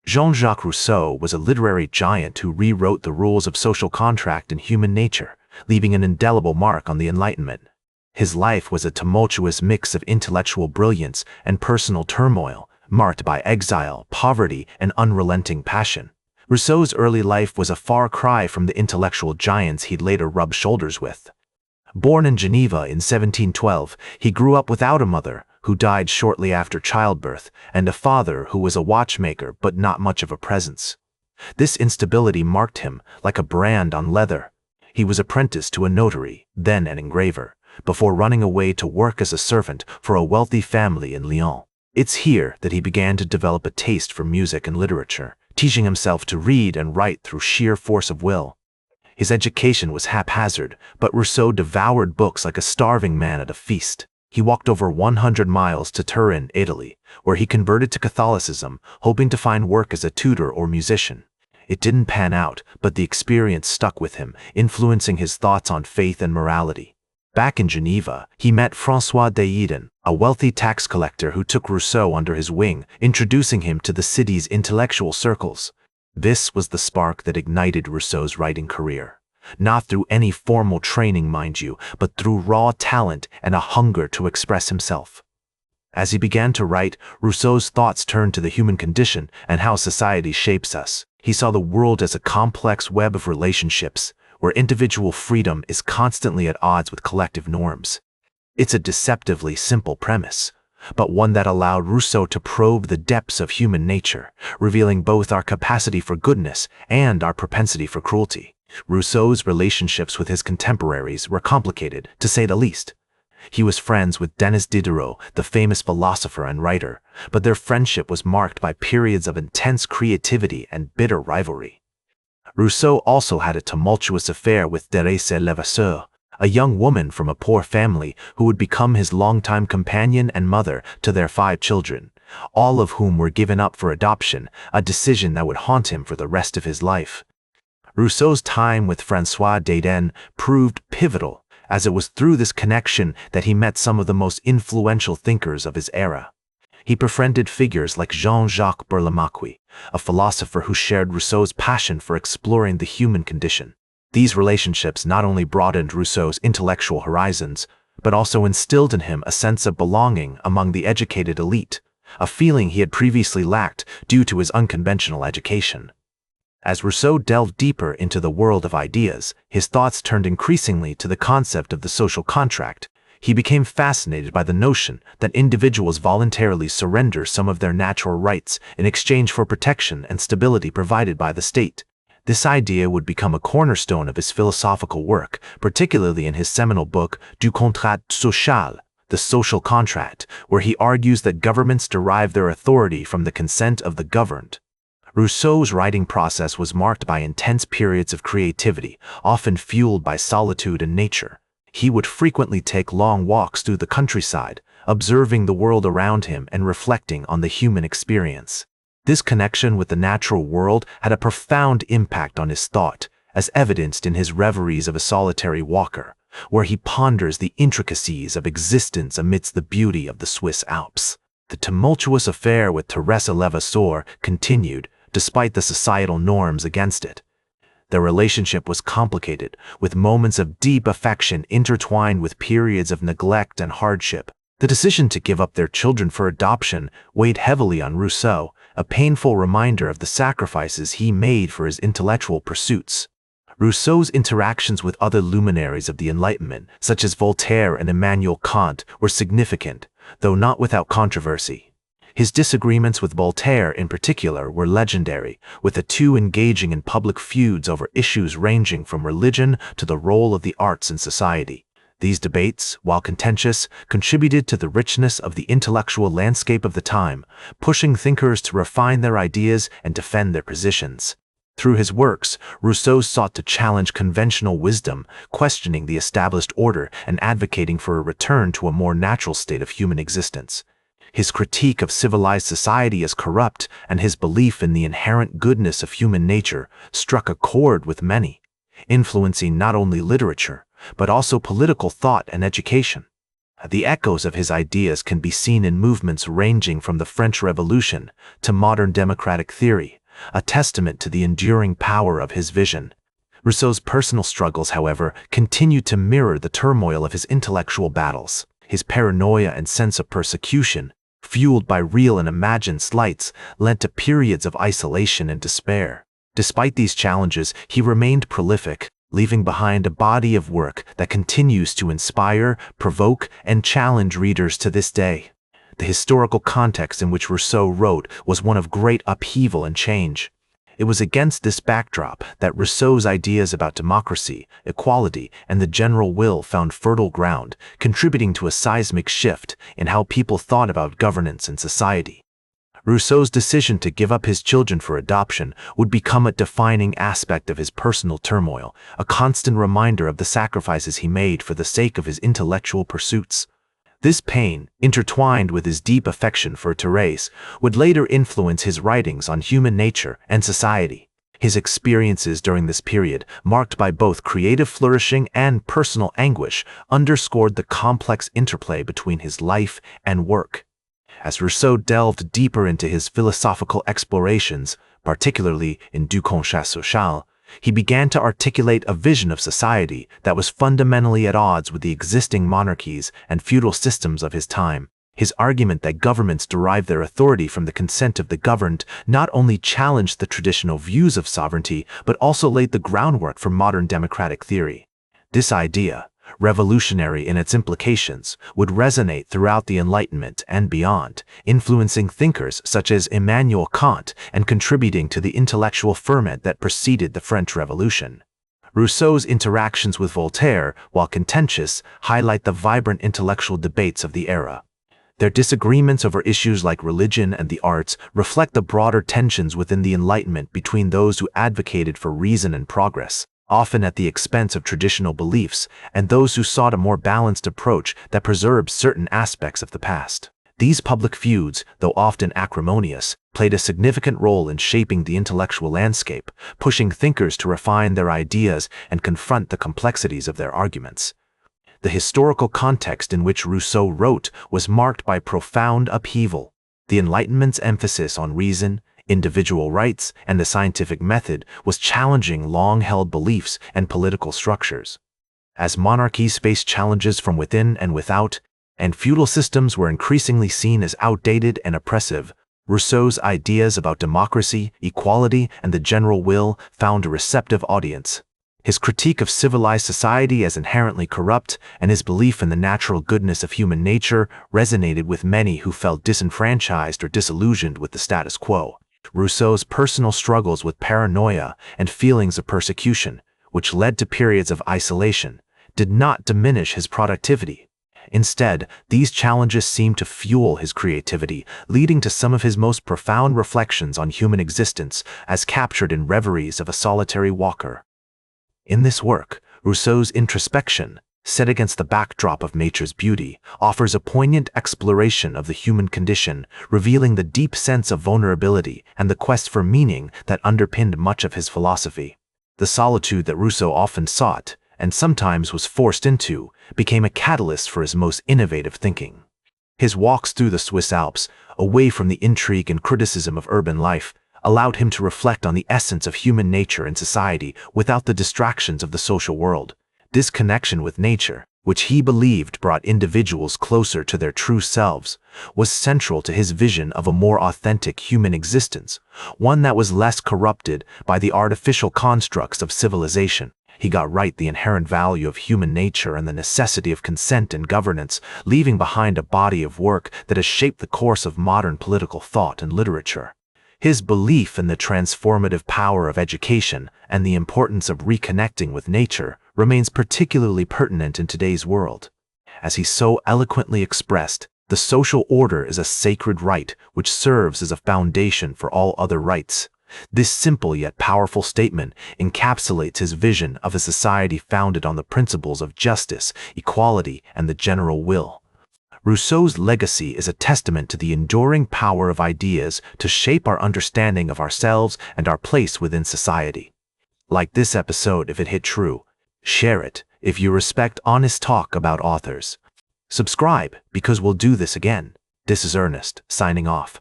Jean-Jacques Rousseau was a literary giant who rewrote the rules of social contract and human nature, leaving an indelible mark on the Enlightenment. His life was a tumultuous mix of intellectual brilliance and personal turmoil, marked by exile, poverty, and unrelenting passion. Rousseau's early life was a far cry from the intellectual giants he'd later rubbed shoulders with. Born in Geneva in 1712, he grew up without a mother, who died shortly after childbirth, and a father who was a watchmaker but not much of a presence. This instability marked him like a brand on leather. He was apprenticed to a notary, then an engraver, before running away to work as a servant for a wealthy family in Lyon. It's here that he began to develop a taste for music and literature, teaching himself to read and write through sheer force of will. His education was haphazard, but Rousseau devoured books like a starving man at a feast. He walked over 100 miles to Turin, Italy, where he converted to Catholicism, hoping to find work as a tutor or musician. It didn't pan out, but the experience stuck with him, influencing his thoughts on faith and morality. Back in Geneva, he met François d'Aiden, a wealthy tax collector who took Rousseau under his wing, introducing him to the city's intellectual circles. This was the spark that ignited Rousseau's writing career. Not through any formal training, mind you, but through raw talent and a hunger to express himself. As he began to write, Rousseau's thoughts turned to the human condition and how society shapes us. He saw the world as a complex web of relationships, where individual freedom is constantly at odds with collective norms. It's a deceptively simple premise, but one that allowed Rousseau to probe the depths of human nature, revealing both our capacity for goodness and our propensity for cruelty. Rousseau's relationships with his contemporaries were complicated, to say the least. He was friends with Denis Diderot, the famous philosopher and writer, but their friendship was marked by periods of intense creativity and bitter rivalry. Rousseau also had a tumultuous affair with Thérèse Levasseur, a young woman from a poor family who would become his longtime companion and mother to their 5 children, all of whom were given up for adoption, a decision that would haunt him for the rest of his life. Rousseau's time with François d'Aiden proved pivotal, as it was through this connection that he met some of the most influential thinkers of his era. He befriended figures like Jean-Jacques Rousseau, a philosopher who shared Rousseau's passion for exploring the human condition. These relationships not only broadened Rousseau's intellectual horizons, but also instilled in him a sense of belonging among the educated elite, a feeling he had previously lacked due to his unconventional education. As Rousseau delved deeper into the world of ideas, his thoughts turned increasingly to the concept of the social contract. He became fascinated by the notion that individuals voluntarily surrender some of their natural rights in exchange for protection and stability provided by the state. This idea would become a cornerstone of his philosophical work, particularly in his seminal book Du Contrat Social, The Social Contract, where he argues that governments derive their authority from the consent of the governed. Rousseau's writing process was marked by intense periods of creativity, often fueled by solitude and nature. He would frequently take long walks through the countryside, observing the world around him and reflecting on the human experience. This connection with the natural world had a profound impact on his thought, as evidenced in his Reveries of a Solitary Walker, where he ponders the intricacies of existence amidst the beauty of the Swiss Alps. The tumultuous affair with Thérèse Levasseur continued, despite the societal norms against it. Their relationship was complicated, with moments of deep affection intertwined with periods of neglect and hardship. The decision to give up their children for adoption weighed heavily on Rousseau, a painful reminder of the sacrifices he made for his intellectual pursuits. Rousseau's interactions with other luminaries of the Enlightenment, such as Voltaire and Immanuel Kant, were significant, though not without controversy. His disagreements with Voltaire in particular were legendary, with the two engaging in public feuds over issues ranging from religion to the role of the arts in society. These debates, while contentious, contributed to the richness of the intellectual landscape of the time, pushing thinkers to refine their ideas and defend their positions. Through his works, Rousseau sought to challenge conventional wisdom, questioning the established order and advocating for a return to a more natural state of human existence. His critique of civilized society as corrupt and his belief in the inherent goodness of human nature struck a chord with many, influencing not only literature, but also political thought and education. The echoes of his ideas can be seen in movements ranging from the French Revolution to modern democratic theory, a testament to the enduring power of his vision. Rousseau's personal struggles, however, continue to mirror the turmoil of his intellectual battles. His paranoia and sense of persecution, fueled by real and imagined slights, led to periods of isolation and despair. Despite these challenges, he remained prolific, leaving behind a body of work that continues to inspire, provoke, and challenge readers to this day. The historical context in which Rousseau wrote was one of great upheaval and change. It was against this backdrop that Rousseau's ideas about democracy, equality, and the general will found fertile ground, contributing to a seismic shift in how people thought about governance and society. Rousseau's decision to give up his children for adoption would become a defining aspect of his personal turmoil, a constant reminder of the sacrifices he made for the sake of his intellectual pursuits. This pain, intertwined with his deep affection for Thérèse, would later influence his writings on human nature and society. His experiences during this period, marked by both creative flourishing and personal anguish, underscored the complex interplay between his life and work. As Rousseau delved deeper into his philosophical explorations, particularly in Du Conscience Sociale, he began to articulate a vision of society that was fundamentally at odds with the existing monarchies and feudal systems of his time. His argument that governments derive their authority from the consent of the governed not only challenged the traditional views of sovereignty, but also laid the groundwork for modern democratic theory. This idea, revolutionary in its implications, would resonate throughout the Enlightenment and beyond, influencing thinkers such as Immanuel Kant and contributing to the intellectual ferment that preceded the French Revolution. Rousseau's interactions with Voltaire, while contentious, highlight the vibrant intellectual debates of the era. Their disagreements over issues like religion and the arts reflect the broader tensions within the Enlightenment between those who advocated for reason and progress, often at the expense of traditional beliefs, and those who sought a more balanced approach that preserved certain aspects of the past. These public feuds, though often acrimonious, played a significant role in shaping the intellectual landscape, pushing thinkers to refine their ideas and confront the complexities of their arguments. The historical context in which Rousseau wrote was marked by profound upheaval. The Enlightenment's emphasis on reason, individual rights, and the scientific method was challenging long-held beliefs and political structures. As monarchies faced challenges from within and without, and feudal systems were increasingly seen as outdated and oppressive, Rousseau's ideas about democracy, equality, and the general will found a receptive audience. His critique of civilized society as inherently corrupt and his belief in the natural goodness of human nature resonated with many who felt disenfranchised or disillusioned with the status quo. Rousseau's personal struggles with paranoia and feelings of persecution, which led to periods of isolation, did not diminish his productivity. Instead, these challenges seemed to fuel his creativity, leading to some of his most profound reflections on human existence as captured in Reveries of a Solitary Walker. In this work, Rousseau's introspection, set against the backdrop of nature's beauty, offers a poignant exploration of the human condition, revealing the deep sense of vulnerability and the quest for meaning that underpinned much of his philosophy. The solitude that Rousseau often sought, and sometimes was forced into, became a catalyst for his most innovative thinking. His walks through the Swiss Alps, away from the intrigue and criticism of urban life, allowed him to reflect on the essence of human nature and society without the distractions of the social world. This connection with nature, which he believed brought individuals closer to their true selves, was central to his vision of a more authentic human existence, one that was less corrupted by the artificial constructs of civilization. He got right the inherent value of human nature and the necessity of consent and governance, leaving behind a body of work that has shaped the course of modern political thought and literature. His belief in the transformative power of education and the importance of reconnecting with nature remains particularly pertinent in today's world. As he so eloquently expressed, the social order is a sacred right which serves as a foundation for all other rights. This simple yet powerful statement encapsulates his vision of a society founded on the principles of justice, equality, and the general will. Rousseau's legacy is a testament to the enduring power of ideas to shape our understanding of ourselves and our place within society. Like this episode if it hit true. Share it if you respect honest talk about authors. Subscribe, because we'll do this again. This is Ernest, signing off.